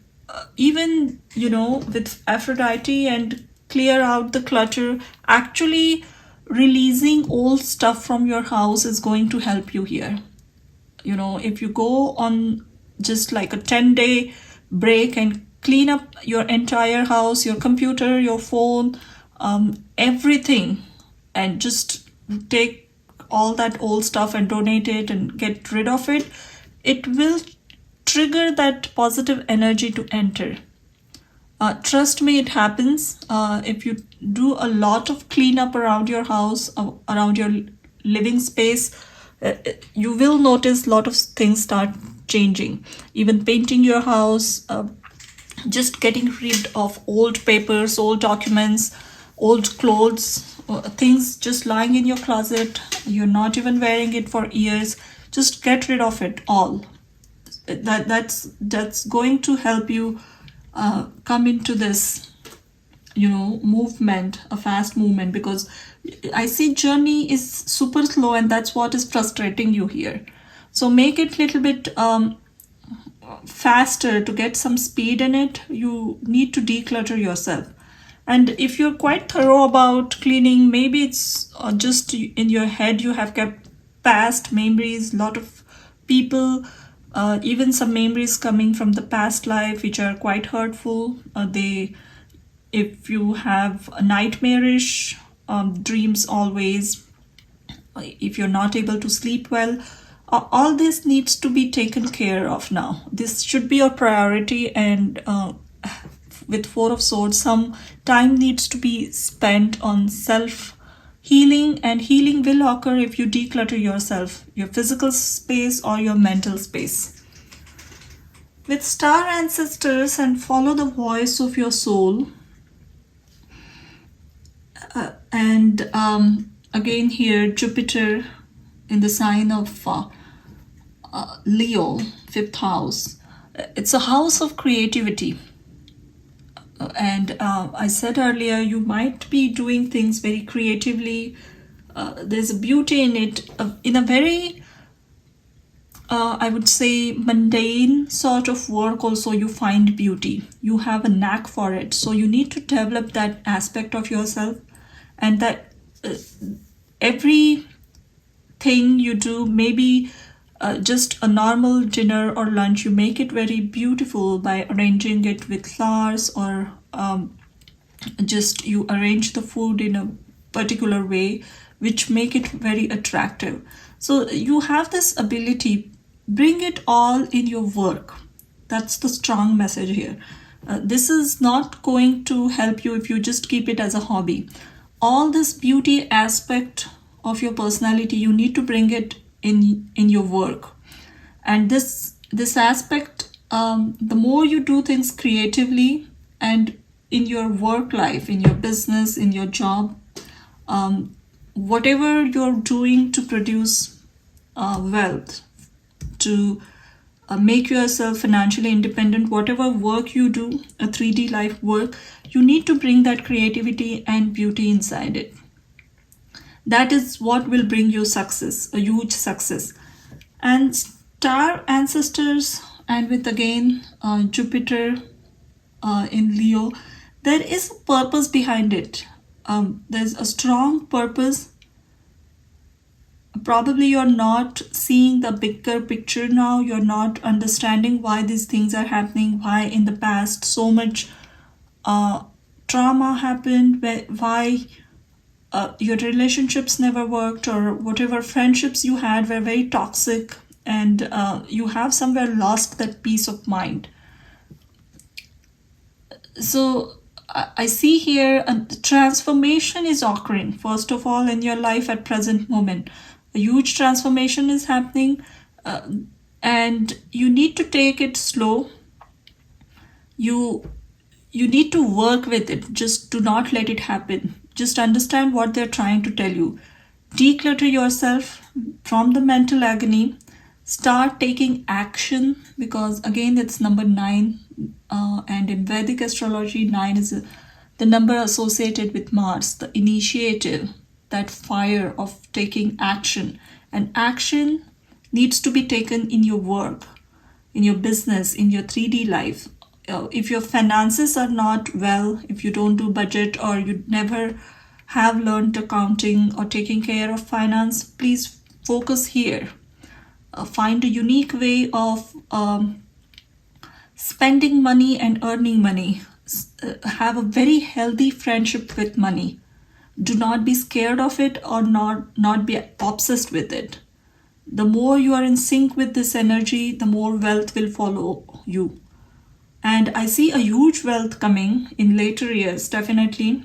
even with Aphrodite and clear out the clutter, actually releasing old stuff from your house is going to help you here. If you go on just like a 10-day break and clean up your entire house, your computer, your phone, everything, and just take all that old stuff and donate it and get rid of it, it will trigger that positive energy to enter. Trust me, it happens. If you do a lot of cleanup around your house, around your living space, you will notice a lot of things start changing. Even painting your house, just getting rid of old papers, old documents, old clothes, things just lying in your closet, you're not even wearing it for years, just get rid of it all. That's going to help you come into this, movement, a fast movement, because I see journey is super slow, and that's what is frustrating you here. So make it little bit faster. To get some speed in it, you need to declutter yourself. And if you're quite thorough about cleaning, maybe it's just in your head you have kept past memories, lot of people, even some memories coming from the past life which are quite hurtful. If you have nightmarish dreams always, if you're not able to sleep well, all this needs to be taken care of now. This should be your priority, and with Four of Swords, some time needs to be spent on self healing, and healing will occur if you declutter yourself, your physical space or your mental space. With star ancestors and follow the voice of your soul. And again here, Jupiter in the sign of Leo, 5th house. It's a house of creativity. And I said earlier, you might be doing things very creatively. There's a beauty in it, in a very, I would say, mundane sort of work also you find beauty. You have a knack for it. So you need to develop that aspect of yourself, and that every thing you do, maybe just a normal dinner or lunch, you make it very beautiful by arranging it with flowers, or just you arrange the food in a particular way which make it very attractive. So you have this ability, bring it all in your work. That's the strong message here. This is not going to help you if you just keep it as a hobby. All this beauty aspect of your personality, you need to bring it in your work. And this aspect, the more you do things creatively, and in your work life, in your business, in your job, whatever you're doing to produce wealth, to make yourself financially independent, whatever work you do, a 3D life work, you need to bring that creativity and beauty inside it. That is what will bring you success, a huge success. And star ancestors, and with again Jupiter in Leo, there is a purpose behind it. There's a strong purpose. Probably you're not seeing the bigger picture now. You're not understanding why these things are happening, why in the past so much trauma happened, why your relationships never worked, or whatever friendships you had were very toxic, and you have somewhere lost that peace of mind. So I see here a transformation is occurring, first of all, in your life at present moment. A huge transformation is happening, and you need to take it slow. You need to work with it. Just do not let it happen. Just understand what they're trying to tell you. Declutter yourself from the mental agony. Start taking action, because again it's number 9, and in Vedic astrology 9 is the number associated with Mars, the initiative, that fire of taking action. And action needs to be taken in your work, in your business, in your 3D life. If your finances are not well, if you don't do budget, or you never have learned accounting or taking care of finance, please focus here. Find a unique way of spending money and earning money. Have a very healthy friendship with money. Do not be scared of it, or not be obsessed with it. The more you are in sync with this energy, the more wealth will follow you. And I see a huge wealth coming in later years, definitely.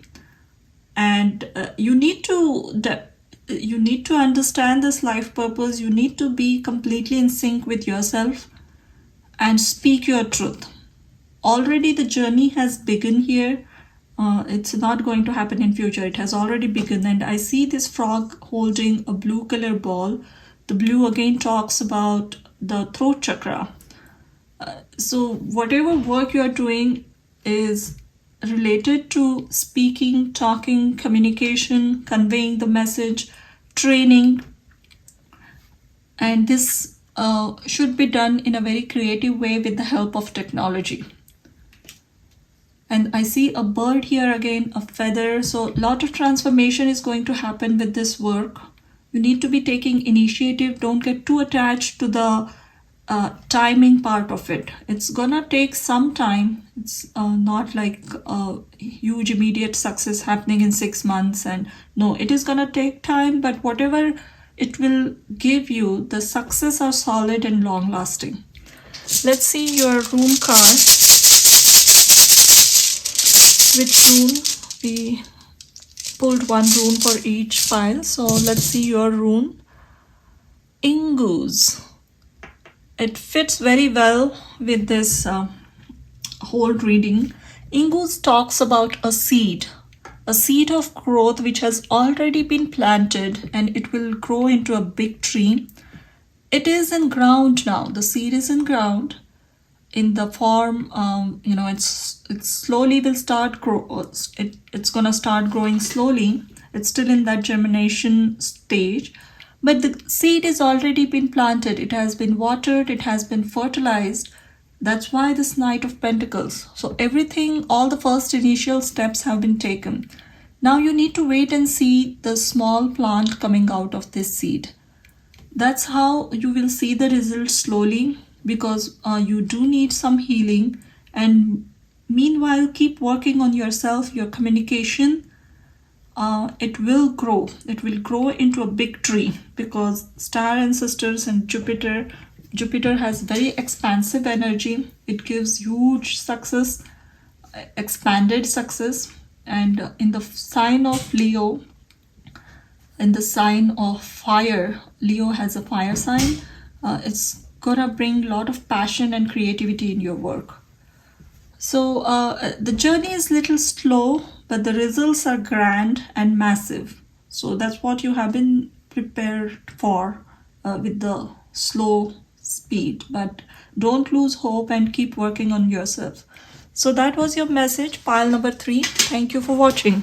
And you need to understand this life purpose. You need to be completely in sync with yourself and speak your truth. Already the journey has begun here, It's not going to happen in future. It has already begun. And I see this frog holding a blue color ball. The blue again talks about the throat chakra. So whatever work you are doing is related to speaking, talking, communication, conveying the message, training, and this should be done in a very creative way with the help of technology. And I see a bird here again, a feather. So a lot of transformation is going to happen with this work. You need to be taking initiative. Don't get too attached to the timing part of it. It's gonna take some time. It's not like a huge immediate success happening in 6 months. And no, it is gonna take time, but whatever it will give you, the success are solid and long lasting. Let's see your rune card. Which rune? We pulled one rune for each pile. So let's see your rune. Ingus. It fits very well with this whole reading. Ingus talks about a seed of growth which has already been planted, and it will grow into a big tree. It is in ground now. The seed is in ground in the form, it slowly will start grow. It's gonna start growing slowly. It's still in that germination stage. But the seed has already been planted. It has been watered. It has been fertilized. That's why this Knight of Pentacles. So everything, all the first initial steps have been taken. Now you need to wait and see the small plant coming out of this seed. That's how you will see the results slowly, because you do need some healing. And meanwhile, keep working on yourself, your communication. It will grow. It will grow into a big tree, because star ancestors and Jupiter has very expansive energy. It gives huge success, expanded success. And in the sign of Leo, in the sign of fire, Leo has a fire sign. It's gonna bring a lot of passion and creativity in your work. So the journey is little slow, but the results are grand and massive. So that's what you have been prepared for with the slow speed. But don't lose hope and keep working on yourself. So that was your message, pile number 3. Thank you for watching.